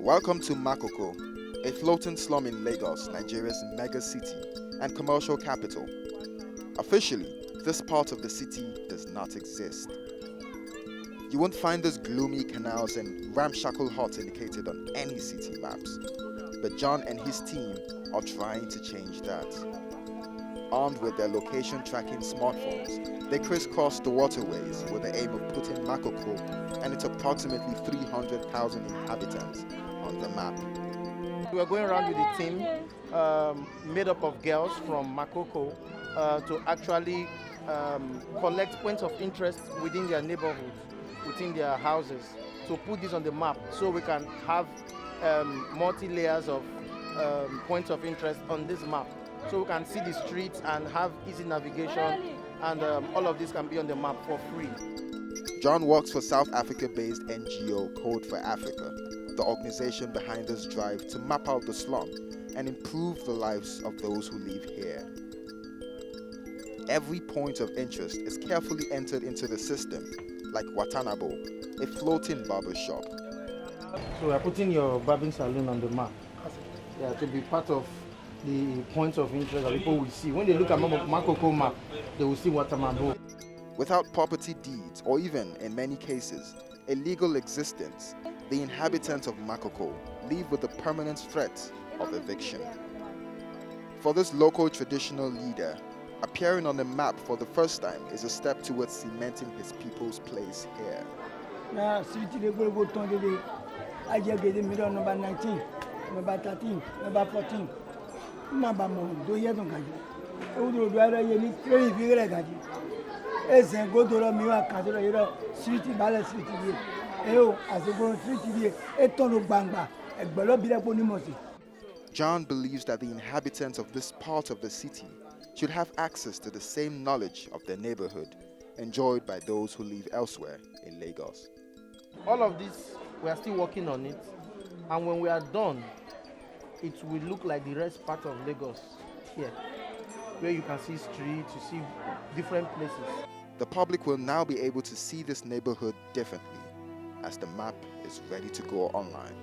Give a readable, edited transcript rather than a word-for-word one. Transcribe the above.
Welcome to Makoko, a floating slum in Lagos, Nigeria's mega city and commercial capital. Officially, this part of the city does not exist. You won't find those gloomy canals and ramshackle huts indicated on any city maps. But John and his team are trying to change that. Armed with their location tracking smartphones, they crisscross the waterways with the aim of putting Makoko and its approximately 300,000 inhabitants on the map. We are going around with a team made up of girls from Makoko to actually collect points of interest within their neighborhoods, within their houses, to put this on the map so we can have multi-layers of points of interest on this map. So we can see the streets and have easy navigation, and all of this can be on the map for free. John works for South Africa-based NGO Code for Africa, the organization behind this drive to map out the slum and improve the lives of those who live here. Every point of interest is carefully entered into the system, like Watanabo, a floating barber shop. So we are putting your barbing salon on the map, to be part of the points of interest that people will see. When they look at Makoko map, they will see Watanabo. Without property deeds, or even, in many cases, a legal existence, the inhabitants of Makoko live with the permanent threat of eviction. For this local traditional leader, appearing on the map for the first time is a step towards cementing his people's place here. Number 13, number 14. John believes that the inhabitants of this part of the city should have access to the same knowledge of their neighborhood enjoyed by those who live elsewhere in Lagos. All of this, we are still working on it, and when we are done, it will look like the rest part of Lagos here, where you can see streets, you see different places. The public will now be able to see this neighborhood differently as the map is ready to go online.